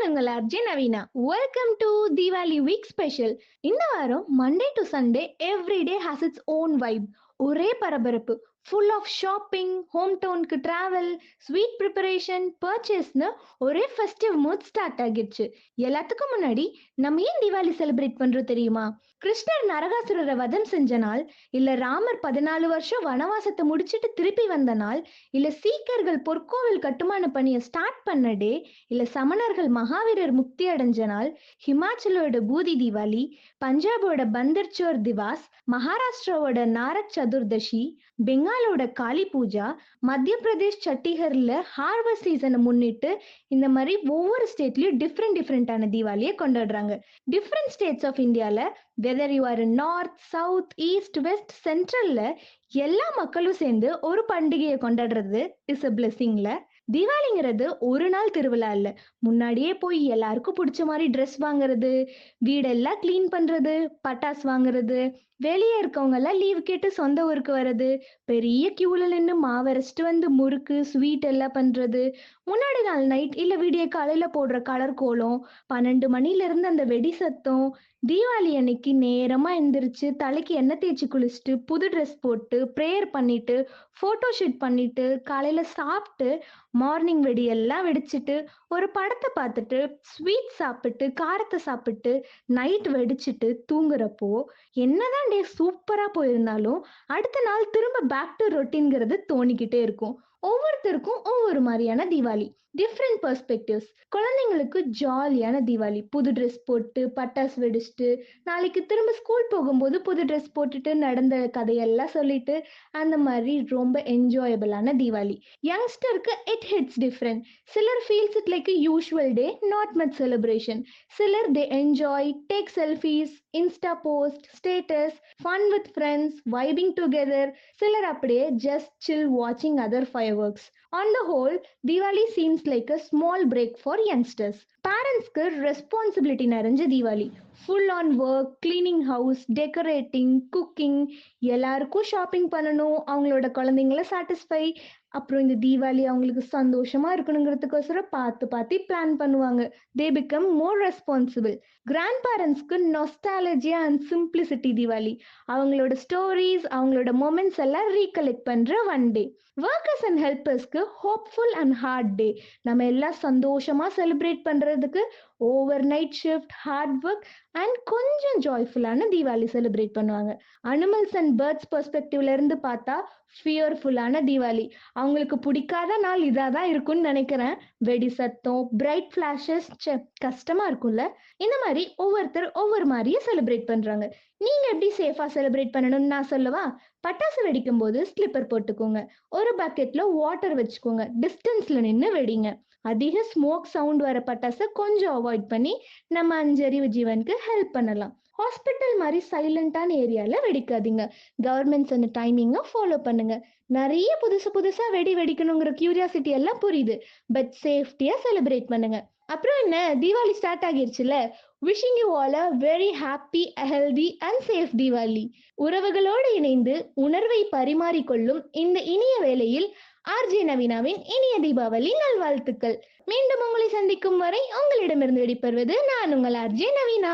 உங்கள் Arjun Naveena. Welcome to Deepavali week special. இந்த வாரம் Monday to Sunday every day has its own vibe. ஒரே பரபரப்பு, ஃபுல் ஆஃப் ஷாப்பிங், ஹோம் டவுனுக்கு டிராவல், ஸ்வீட் ப்ரிப்பரேஷன், பர்ச்சேஸ்னு ஒரே ஃபெஸ்டிவ் மூட் ஸ்டார்ட் ஆகிடுச்சு. எல்லாத்துக்கும் முன்னாடி நம்ம ஏன் தீபாவளி செலிப்ரேட் பண்றோம் தெரியுமா? கிருஷ்ணர் நரகாசுரரை வதம் செஞ்ச நாள், இல்ல ராமர் 14 வருஷம் வனவாசத்தை முடிச்சிட்டு திருப்பி வந்த நாள், இல்ல சீக்கியர்கள் பொற்கோவில் கட்டுமான பணியை ஸ்டார்ட் பண்ண டே, இல்ல சமணர்கள் மகாவீரர் முக்தி அடைஞ்ச நாள், ஹிமாச்சலோட பூதி தீபாவளி, பஞ்சாபோட பந்தர்ச்சோர் திவாஸ், மகாராஷ்டிராவோட நாரக் சதுர்தசி, பெங்காலோட காளி பூஜா, மத்திய பிரதேஷ் சண்டிகர்ல ஹார்வெஸ்ட் சீசனை முன்னிட்டு இந்த மாதிரி ஒவ்வொரு ஸ்டேட்லயும் டிஃப்ரெண்டான தீபாவளியை கொண்டாடுறாங்க. டிஃப்ரெண்ட் ஸ்டேட்ஸ் ஆஃப் இந்தியால whether you are north, south, east, west, சென்ட்ரல்ல எல்லா மக்களும் சேர்ந்து ஒரு பண்டிகையை கொண்டாடுறது இஸ் அ பிளெஸிங்ல. தீபாவளிங்கிறது ஒரு நாள் திருவிழா இல்ல. முன்னாடியே போய் எல்லாருக்கும் பிடிச்ச மாதிரி ட்ரெஸ் வாங்குறது, வீடெல்லாம் கிளீன் பண்றது, பட்டாசு வாங்குறது, வெளியே இருக்கவங்க எல்லாம் லீவ் கேட்டு சொந்த ஊருக்கு வர்றது, பெரிய கியூல நின்று மாவரைச்சிட்டு வந்து முறுக்கு ஸ்வீட் எல்லாம் பண்றது, முன்னாடி நாள் நைட் இல்ல விடிய காலையில போடுற கலர் கோலம், 12 மணில இருந்து அந்த வெடி சத்தம், தீபாவளி அன்னைக்கு நேரமா எந்திரிச்சு தலைக்கு எண்ணெய் தேய்ச்சி குளிச்சுட்டு புது ட்ரெஸ் போட்டு ப்ரேயர் பண்ணிட்டு போட்டோ ஷூட் பண்ணிட்டு காலையில சாப்பிட்டு மார்னிங் வெடி எல்லாம் வெடிச்சிட்டு ஒரு படத்தை பார்த்துட்டு ஸ்வீட் சாப்பிட்டு காரத்தை சாப்பிட்டு நைட் வெடிச்சிட்டு தூங்குறப்போ என்னதான் டே சூப்பரா போயிருந்தாலும் அடுத்த நாள் திரும்ப பேக் டு ரொட்டீன்ங்கிறது தோணிக்கிட்டே இருக்கும். ஒவ்வொருத்தருக்கும் ஒவ்வொரு மாதிரியான தீபாவளி, டிஃப்ரெண்ட் பெர்ஸ்பெக்டிவ்ஸ். குழந்தைங்களுக்கு ஜாலியான தீபாவளி, புது ட்ரெஸ் போட்டு பட்டாசு வெடிச்சிட்டு நாளைக்கு திரும்ப ஸ்கூல் போகும்போது புது ட்ரெஸ் போட்டுட்டு நடந்த கதையெல்லாம் சொல்லிட்டு அந்த மாதிரி ரொம்ப என்ஜாயபிளான தீபாவளி. யங்ஸ்டருக்கு இட் ஹிட்ஸ் டிஃப்ரெண்ட். சிலர் feels it like a usual day, not much celebration. சிலர் they enjoy, take selfies, insta post, status, fun with friends, vibing together. சிலர் அப்படியே just chill watching other fireworks. On the whole, Diwali seems like a small break for youngsters. பேரண்ட்ஸ்க்கு responsibility நிறைஞ்ச Deepavali. Full on work, cleaning house, decorating, cooking, எல்லாருக்கும் shopping பண்ணணும், அவங்களோட குழந்தைங்கள satisfy. அப்புறம் இந்த தீபாவளி அவங்களுக்கு சந்தோஷமா இருக்கணுங்கிறதுக்கோசரம் பார்த்து பார்த்து பிளான் பண்ணுவாங்க. They become more responsible. Grand பேரண்ட்ஸ்க்கு நொஸ்டாலஜியா அண்ட் சிம்பிளிசிட்டி தீபாவளி. அவங்களோட ஸ்டோரிஸ், அவங்களோட மொமெண்ட்ஸ் எல்லாம் ரீகலெக்ட் பண்ற ஒன் டே. ஒர்க்கர்ஸ் அண்ட் ஹெல்பர்ஸ்க்கு ஹோப்ஃபுல் அண்ட் ஹார்ட் டே. நம்ம எல்லாம் சந்தோஷமா செலிப்ரேட் பண்றதுக்கு overnight shift, hard work and கொஞ்சம் ஜாய்ஃபுல்லான தீபாவளி செலிப்ரேட் பண்ணுவாங்க. அனிமல்ஸ் அண்ட் பேர்ட்ஸ் பெர்ஸ்பெக்டிவ்ல இருந்து பார்த்தா ஃபியர்ஃபுல்லான தீபாவளி. அவங்களுக்கு பிடிக்காத நாள் இதாதான் இருக்கும்னு நினைக்கிறேன். வெடி சத்தம், பிரைட் ஃபிளாஷஸ், கஷ்டமா இருக்கும்ல. இந்த மாதிரி ஒவ்வொருத்தர் ஒவ்வொரு மாதிரியே செலிப்ரேட் பண்றாங்க. நீங்க எப்படி சேஃபா செலிப்ரேட் பண்ணணும்னு நான் சொல்லவா? பட்டாசு வெடிக்கும் போது ஸ்லிப்பர் போட்டுக்கோங்க. ஒரு பக்கெட்ல வாட்டர் வச்சுக்கோங்க. டிஸ்டன்ஸ்ல நின்று வெடிங்க. அதிக ஸ்மோக் சவுண்ட் வர பட்டாசை கொஞ்சம் அவாய்ட் பண்ணி நம்ம அஞ்சறிவு ஜீவனுக்கு ஹெல்ப் பண்ணலாம். ஹாஸ்பிட்டல் மாதிரி சைலண்டான ஏரியால வெடிக்காதீங்க. கவர்மெண்ட்ஸ் அந்த டைமிங்கை ஃபாலோ பண்ணுங்க. நிறைய புதுசா வெடி வெடிக்கணுங்கிற கியூரியாசிட்டி எல்லாம் புரியுது. பட் சேஃப்டியா செலிப்ரேட் பண்ணுங்க. அப்புறம் என்ன, தீபாவளி ஸ்டார்ட் ஆகிருச்சுல. Wishing you all a very happy, healthy and safe Deepavali. உறவுகளோடு இணைந்து உணர்வை பரிமாறிக்கொள்ளும் இந்த இனிய வேளையில் ஆர்ஜே நவீனாவின் இனிய தீபாவளி நல்வாழ்த்துக்கள். மீண்டும் உங்களை சந்திக்கும் வரை உங்களிடமிருந்து விடைபெறுவது நான் உங்கள் ஆர்ஜே நவீனா.